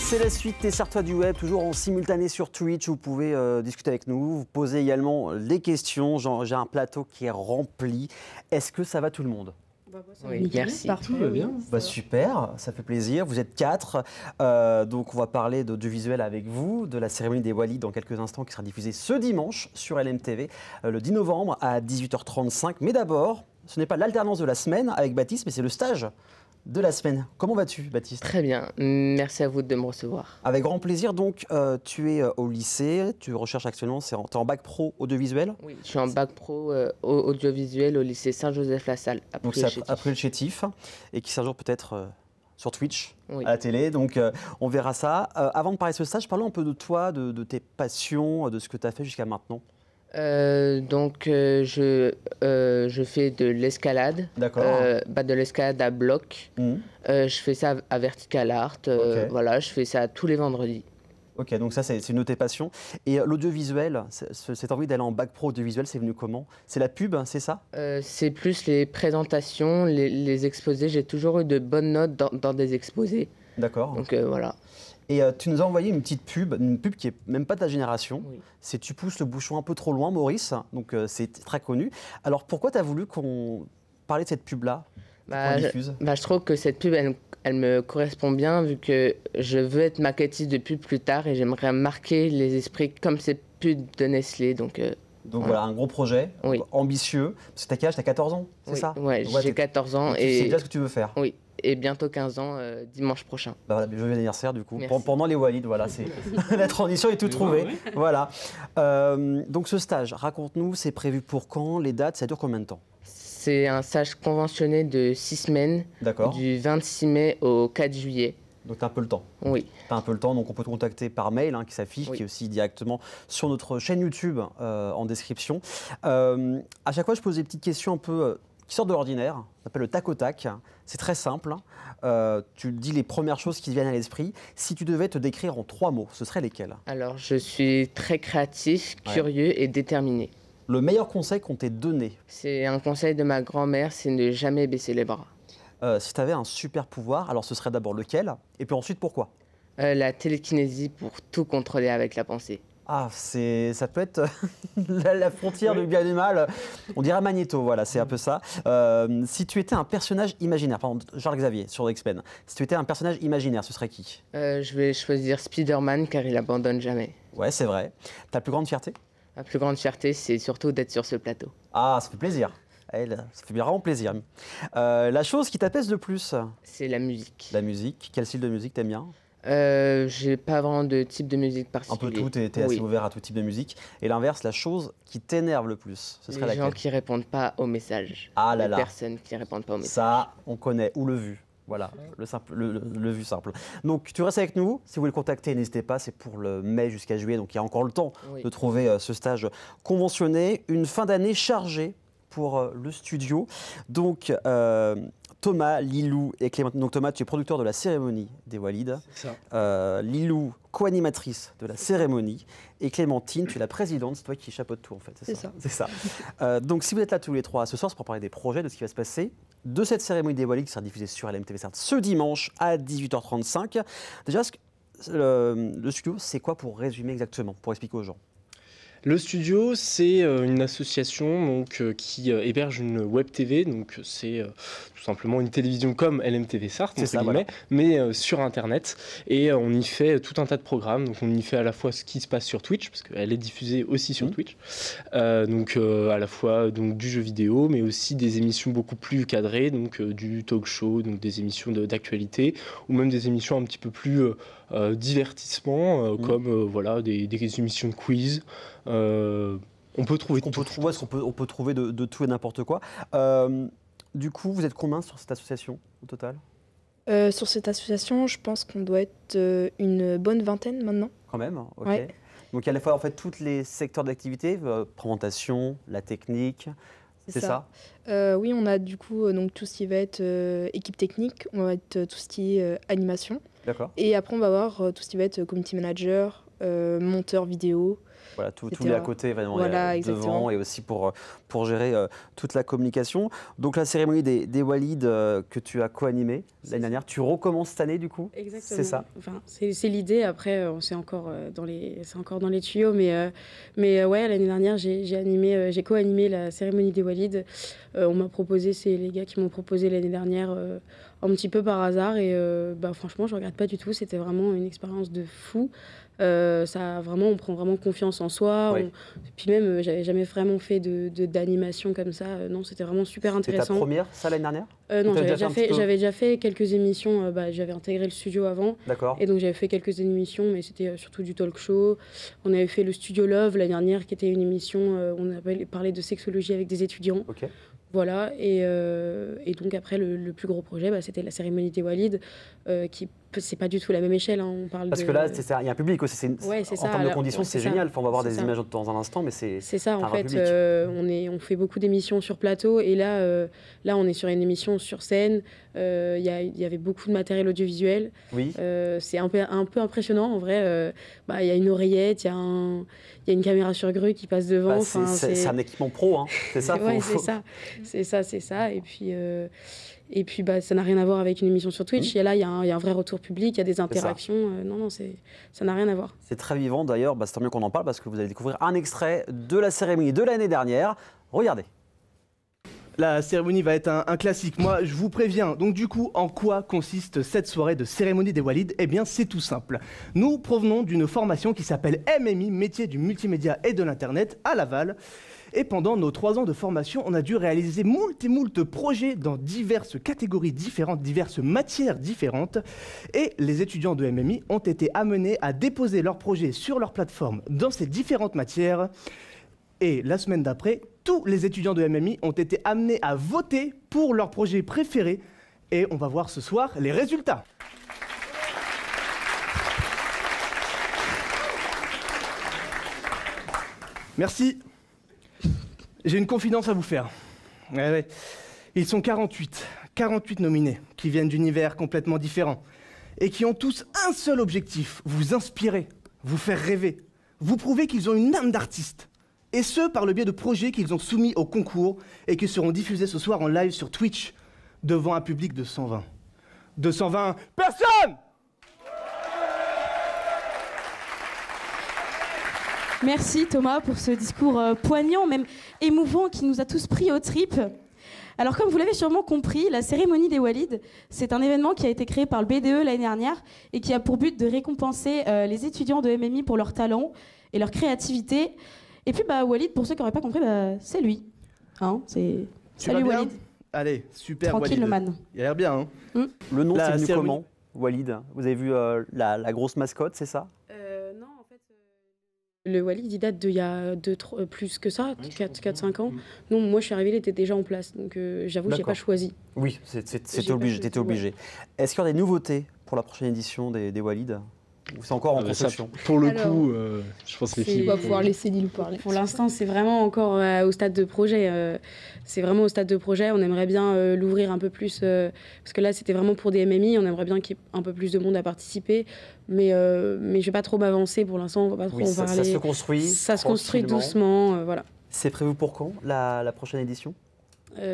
C'est la suite des Sartois du Web, toujours en simultané sur Twitch. Vous pouvez discuter avec nous, vous poser également des questions. J'ai un plateau qui est rempli. Est-ce que ça va tout le monde? Oui, merci. Tout va bien. Super, ça fait plaisir. Vous êtes 4. Donc on va parler d'audiovisuel avec vous, de la cérémonie des Walids dans quelques instants qui sera diffusée ce dimanche sur LMTV, le 10 novembre à 18h35. Mais d'abord, ce n'est pas l'alternance de la semaine avec Baptiste, mais c'est le stage de la semaine. Comment vas-tu, Baptiste? Très bien, merci à vous de me recevoir. Avec grand plaisir. Donc, tu es au lycée, tu recherches actuellement, tu es en bac pro audiovisuel? Oui, je suis en bac pro audiovisuel au lycée Saint-Joseph-la-Salle. Donc, c'est après le chétif, et qui s'ajoute peut-être sur Twitch, oui, à la télé. Donc, on verra ça. Avant de parler de ce stage, parlons un peu de toi, de tes passions, de ce que tu as fait jusqu'à maintenant. Je fais de l'escalade. D'accord. De l'escalade à bloc. Je fais ça à Vertical Art. Okay. Voilà, je fais ça tous les vendredis. Ok, donc ça c'est une de tes passions. Et l'audiovisuel, cette envie d'aller en bac pro audiovisuel, c'est venu comment? C'est la pub, c'est ça? C'est plus les présentations, les exposés. J'ai toujours eu de bonnes notes dans des exposés. D'accord. Donc voilà. Et tu nous as envoyé une petite pub, une pub qui n'est même pas de ta génération. Oui. C'est Tu pousses le bouchon un peu trop loin, Maurice. Donc c'est très connu. Alors pourquoi tu as voulu qu'on parle de cette pub-là? Je trouve que cette pub, elle me correspond bien vu que je veux être maquettiste de pub plus tard et j'aimerais marquer les esprits comme cette pub de Nestlé. Donc voilà, un gros projet, oui, ambitieux. Parce que t'as quel âge? T'as 14 ans, c'est oui, ça? Ouais, j'ai 14 ans. Et tu sais déjà ce que tu veux faire? Oui, et bientôt 15 ans, dimanche prochain. Bah voilà, joyeux anniversaire du coup, Merci. pendant les Walids, voilà, la transition est tout trouvée. Oui. Voilà. Donc ce stage, raconte-nous, c'est prévu pour quand? Les dates, ça dure combien de temps? C'est un stage conventionné de 6 semaines, du 26 mai au 4 juillet. Donc tu as un peu le temps. Oui. Tu as un peu le temps, donc on peut te contacter par mail qui s'affiche, oui, qui est aussi directement sur notre chaîne YouTube en description. À chaque fois, je pose des petites questions un peu qui sortent de l'ordinaire. Ça s'appelle le tac au tac. C'est très simple. Tu dis les premières choses qui te viennent à l'esprit. Si tu devais te décrire en 3 mots, ce seraient lesquels? Alors, je suis très créatif, curieux et déterminé. Le meilleur conseil qu'on t'ait donné? C'est un conseil de ma grand-mère, c'est ne jamais baisser les bras. Si tu avais un super pouvoir, alors ce serait d'abord lequel? Et puis ensuite, pourquoi? La télékinésie pour tout contrôler avec la pensée. Ah, ça peut être la frontière du bien et du mal. On dirait Magnéto, voilà, c'est un peu ça. Si tu étais un personnage imaginaire, par exemple, Charles Xavier sur X-Men, si tu étais un personnage imaginaire, ce serait qui? Je vais choisir Spider-Man car il abandonne jamais. Ouais, c'est vrai. Ta plus grande fierté? Ma plus grande fierté, c'est surtout d'être sur ce plateau. Ah, ça fait plaisir. Ça fait vraiment plaisir. La chose qui t'apaise le plus? C'est la musique. La musique. Quel style de musique t'aimes bien? J'ai pas vraiment de type de musique particulier. Un peu tout, t'es assez ouvert à tout type de musique. Et l'inverse, la chose qui t'énerve le plus, ce serait laquelle? Les gens qui répondent pas aux messages. Ah là là. Les personnes qui répondent pas aux messages. Ça, on connaît. Ou le vu. Voilà, le vu simple. Donc, tu restes avec nous. Si vous voulez le contacter, n'hésitez pas. C'est pour le mai jusqu'à juillet. Donc, il y a encore le temps de trouver ce stage conventionné. Une fin d'année chargée pour le studio. Donc, Thomas, Lilou et Clémentine. Donc, Thomas, tu es producteur de la cérémonie des Walids. C'est ça. Lilou, co-animatrice de la cérémonie. Et Clémentine, tu es la présidente. C'est toi qui chapeaute tout, en fait. C'est ça. C'est ça. Donc, si vous êtes là tous les trois ce soir, c'est pour parler des projets, de ce qui va se passer de cette cérémonie des Walids qui sera diffusée sur LMTV ce dimanche à 18h35. Déjà, le studio, c'est quoi pour résumer exactement, pour expliquer aux gens? Le studio, c'est une association qui héberge une web TV, donc c'est tout simplement une télévision comme LMTV Sarthe, voilà, mais sur Internet. Et on y fait tout un tas de programmes. Donc on y fait à la fois ce qui se passe sur Twitch, parce qu'elle est diffusée aussi sur Twitch. À la fois du jeu vidéo, mais aussi des émissions beaucoup plus cadrées, donc du talk show, donc des émissions d'actualité, ou même des émissions un petit peu plus divertissement, comme voilà, des émissions de quiz. On peut trouver on peut trouver de tout et n'importe quoi. Du coup, vous êtes combien sur cette association au total? Sur cette association, je pense qu'on doit être une bonne vingtaine maintenant. Quand même, ok. Ouais. Donc il y a à la fois en fait tous les secteurs d'activité, présentation, la technique. C'est ça? Oui, on a du coup donc tout ce qui va être équipe technique, on va être tout ce qui est animation. D'accord. Et après, on va avoir tout ce qui va être community manager, monteur vidéo. Voilà, tout met à côté, vraiment, voilà, devant, et aussi pour gérer toute la communication. Donc la cérémonie des Walids que tu as co-animée l'année dernière, tu recommences cette année du coup? Exactement. C'est ça? Enfin, c'est l'idée, après c'est encore, dans les tuyaux, mais ouais, l'année dernière j'ai co-animé la cérémonie des Walids. On m'a proposé, c'est les gars qui m'ont proposé l'année dernière un petit peu par hasard, et franchement je regrette pas du tout, c'était vraiment une expérience de fou. On prend vraiment confiance en soi. Oui. Puis même, j'avais jamais vraiment fait d'animation comme ça. Non, c'était vraiment super intéressant. C'était ta première, ça, l'année dernière? Non, j'avais déjà fait quelques émissions. J'avais intégré le studio avant. D'accord. Et donc, j'avais fait quelques émissions, mais c'était surtout du talk show. On avait fait le Studio Love l'année dernière, qui était une émission où on avait parlé de sexologie avec des étudiants. Ok. Voilà, et donc après, le plus gros projet, c'était la cérémonie des Walids, qui c'est pas du tout la même échelle. Hein. On parle Parce que là, il y a un public aussi. Ouais, c'est ça. En termes de conditions, c'est génial. Enfin, on va voir des images dans un instant, mais c'est ça, en fait. On fait beaucoup d'émissions sur plateau, et là, on est sur une émission sur scène. Il y avait beaucoup de matériel audiovisuel. Oui. C'est un peu impressionnant, en vrai. Il y a une oreillette, il y a une caméra sur grue qui passe devant. C'est un équipement pro, hein. C'est ça. Ouais, c'est ça. Et puis, ça n'a rien à voir avec une émission sur Twitch. Et là, il y a un vrai retour public, il y a des interactions. Non, ça n'a rien à voir. C'est très vivant. D'ailleurs, c'est tant mieux qu'on en parle, parce que vous allez découvrir un extrait de la cérémonie de l'année dernière. Regardez. La cérémonie va être un classique, moi je vous préviens. Donc du coup, en quoi consiste cette soirée de cérémonie des Walids? Eh bien c'est tout simple. Nous provenons d'une formation qui s'appelle MMI, métier du multimédia et de l'internet, à Laval. Et pendant nos 3 ans de formation, on a dû réaliser moult projets dans diverses catégories différentes, diverses matières différentes. Et les étudiants de MMI ont été amenés à déposer leurs projets sur leur plateforme dans ces différentes matières. Et la semaine d'après, tous les étudiants de MMI ont été amenés à voter pour leur projet préféré. Et on va voir ce soir les résultats. Merci. J'ai une confidence à vous faire. Ouais. Ils sont 48 nominés, qui viennent d'univers complètement différents, et qui ont tous un seul objectif: vous inspirer, vous faire rêver, vous prouver qu'ils ont une âme d'artiste. Et ce, par le biais de projets qu'ils ont soumis au concours et qui seront diffusés ce soir en live sur Twitch, devant un public de 120. 220 personnes! Merci Thomas pour ce discours poignant, même émouvant, qui nous a tous pris aux tripes. Alors comme vous l'avez sûrement compris, la cérémonie des Walids, c'est un événement qui a été créé par le BDE l'année dernière et qui a pour but de récompenser les étudiants de MMI pour leur talent et leur créativité. Et puis Walid, pour ceux qui n'auraient pas compris, c'est lui. Hein, salut Walid. Allez, super. Tranquille Walid. le man. Il a l'air bien. Hein. Le nom, c'est venu comment, Walid? Vous avez vu la grosse mascotte, c'est ça? Non, en fait, le Walid, il date d'il y a plus que ça, 4-5 ans. Non, moi, je suis arrivée, il était déjà en place. Donc, j'avoue, je n'ai pas choisi. Oui, c'était obligé. Est-ce qu'il y aura des nouveautés pour la prochaine édition des Walids? C'est encore en construction. Pour le coup, je pense que les filles... On va pouvoir laisser Lilou parler. Pour l'instant, c'est vraiment encore au stade de projet. C'est vraiment au stade de projet. On aimerait bien l'ouvrir un peu plus, parce que là, c'était vraiment pour des MMI. On aimerait bien qu'il y ait un peu plus de monde à participer. Mais je ne vais pas trop m'avancer pour l'instant. On va pas trop en parler. Ça se construit. Ça se construit doucement. Voilà. C'est prévu pour quand, la prochaine édition?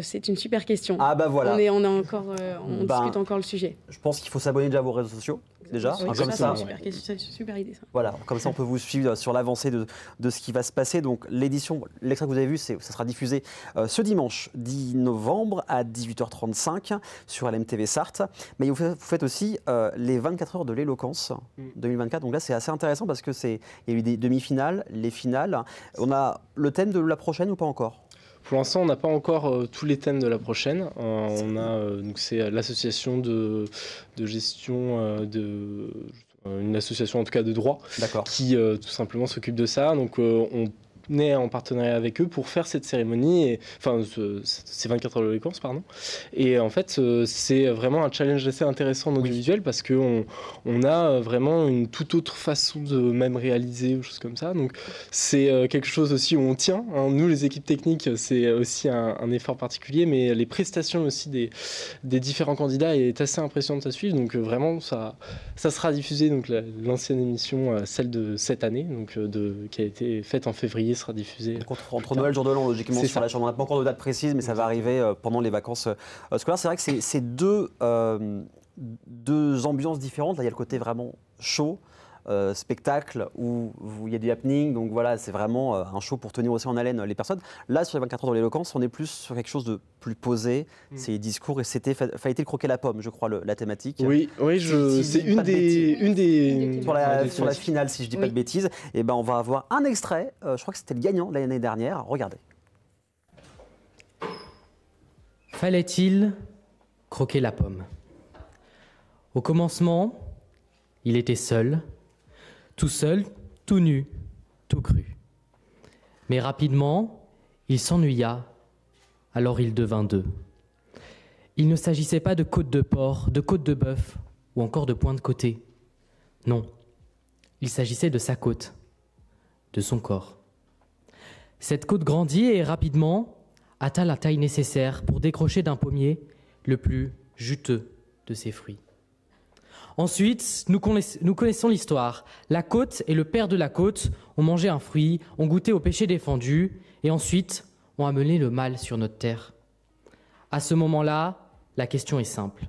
C'est une super question. Ah bah voilà. On discute encore le sujet. Je pense qu'il faut s'abonner déjà à vos réseaux sociaux. Déjà, oui, comme ça, c'est une super idée ça. Voilà, comme ça on peut vous suivre sur l'avancée de ce qui va se passer. Donc l'édition, l'extrait que vous avez vu, ça sera diffusé ce dimanche 10 novembre à 18h35 sur LMTV Sarthe. Mais vous faites aussi les 24 heures de l'éloquence 2024. Donc là c'est assez intéressant parce que il y a eu des demi-finales, les finales. On a le thème de la prochaine ou pas encore? Pour l'instant, on n'a pas encore tous les thèmes de la prochaine. On a donc c'est l'association de gestion une association en tout cas de droit qui tout simplement s'occupe de ça. Donc est en partenariat avec eux pour faire cette cérémonie, enfin ces 24 heures de l'éloquence, pardon. Et en fait, c'est vraiment un challenge assez intéressant en audiovisuel parce qu'on a vraiment une toute autre façon de même réaliser ou choses comme ça. Donc c'est quelque chose aussi où on tient. Hein. Nous, les équipes techniques, c'est aussi un effort particulier, mais les prestations aussi des différents candidats est assez impressionnante à suivre. Donc vraiment, ça sera diffusé. Donc l'ancienne émission, celle de cette année, donc qui a été faite en février, sera diffusée. Entre Noël et Jour de l'An, logiquement, sur la chaîne. On n'a pas encore de date précise, mais ça va arriver pendant les vacances scolaires. C'est vrai que c'est deux ambiances différentes. Là, il y a le côté vraiment chaud, spectacle, où il y a du happening. Donc voilà, c'est vraiment un show pour tenir aussi en haleine les personnes. Là, sur les 24 heures de l'éloquence, on est plus sur quelque chose de plus posé. C'est les discours et fallait-il croquer la pomme, je crois, la thématique. Oui, c'est une des... Sur la finale, si je ne dis pas de bêtises, et ben on va avoir un extrait. Je crois que c'était le gagnant de l'année dernière. Regardez. Fallait-il croquer la pomme? Au commencement, il était seul, tout nu, tout cru. Mais rapidement, il s'ennuya, alors il devint deux. Il ne s'agissait pas de côte de porc, de côte de bœuf ou encore de point de côté. Non, il s'agissait de sa côte, de son corps. Cette côte grandit et rapidement atteint la taille nécessaire pour décrocher d'un pommier le plus juteux de ses fruits. Ensuite, nous connaissons l'histoire. La côte et le père de la côte ont mangé un fruit, ont goûté au péché défendu et ensuite ont amené le mal sur notre terre. À ce moment-là, la question est simple.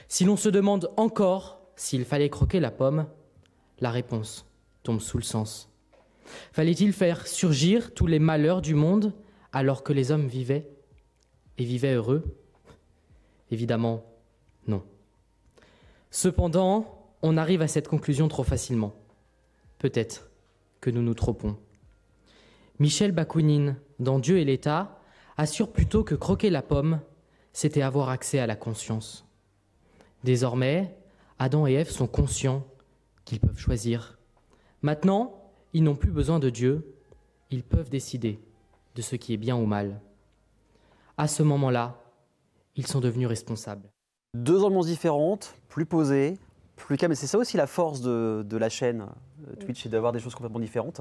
Si l'on se demande encore s'il fallait croquer la pomme, la réponse tombe sous le sens. Fallait-il faire surgir tous les malheurs du monde alors que les hommes vivaient et vivaient heureux? Évidemment, non. Cependant, on arrive à cette conclusion trop facilement. Peut-être que nous nous trompons. Michel Bakounine, dans Dieu et l'État, assure plutôt que croquer la pomme, c'était avoir accès à la conscience. Désormais, Adam et Ève sont conscients qu'ils peuvent choisir. Maintenant, ils n'ont plus besoin de Dieu, ils peuvent décider de ce qui est bien ou mal. À ce moment-là, ils sont devenus responsables. Deux ambiances différentes, plus posées, plus calmes. Et c'est ça aussi la force de la chaîne Twitch, c'est d'avoir des choses complètement différentes.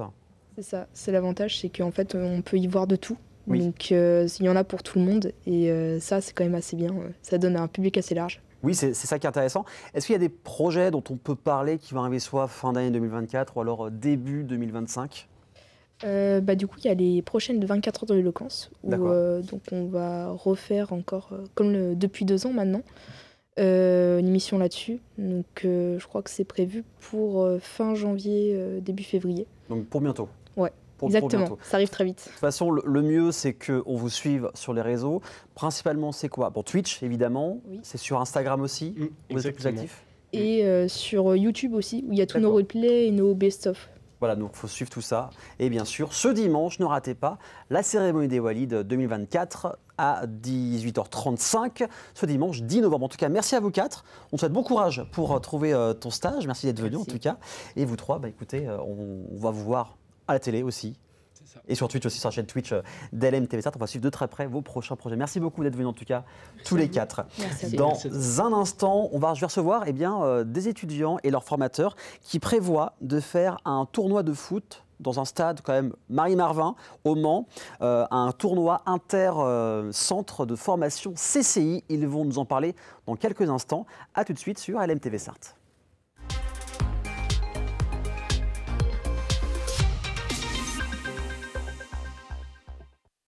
C'est ça, c'est l'avantage, c'est qu'en fait on peut y voir de tout. Oui. Donc il y en a pour tout le monde et ça c'est quand même assez bien, ça donne un public assez large. Oui, c'est ça qui est intéressant. Est-ce qu'il y a des projets dont on peut parler qui vont arriver soit fin d'année 2024 ou alors début 2025 ? Du coup, il y a les prochaines de 24 heures de l'éloquence, où donc on va refaire encore, comme depuis 2 ans maintenant, une émission là-dessus. Donc je crois que c'est prévu pour fin janvier, début février. Donc pour bientôt. Ouais, exactement, pour ça arrive très vite. De toute façon, le mieux, c'est qu'on vous suive sur les réseaux. Principalement, c'est quoi? Bon, Twitch, évidemment. Oui. C'est sur Instagram aussi. Vous êtes plus actifs. Et sur YouTube aussi, où il y a tous nos replays et nos best-of. Voilà, donc il faut suivre tout ça. Et bien sûr, ce dimanche, ne ratez pas la cérémonie des Walides 2024 à 18h35, ce dimanche 10 novembre. En tout cas, merci à vous 4. On te souhaite bon courage pour trouver ton stage. Merci d'être venu en tout cas. Et vous 3, écoutez, on va vous voir à la télé aussi. Et sur Twitch aussi, sur la chaîne Twitch d'LMTV7. On va suivre de très près vos prochains projets. Merci beaucoup d'être venus en tout cas, tous les 4. Dans un instant, je vais recevoir des étudiants et leurs formateurs qui prévoient de faire un tournoi de foot dans un stade quand même Marie-Marvin au Mans, un tournoi inter-centre de formation CCI. Ils vont nous en parler dans quelques instants. A tout de suite sur LMTV Sarthe.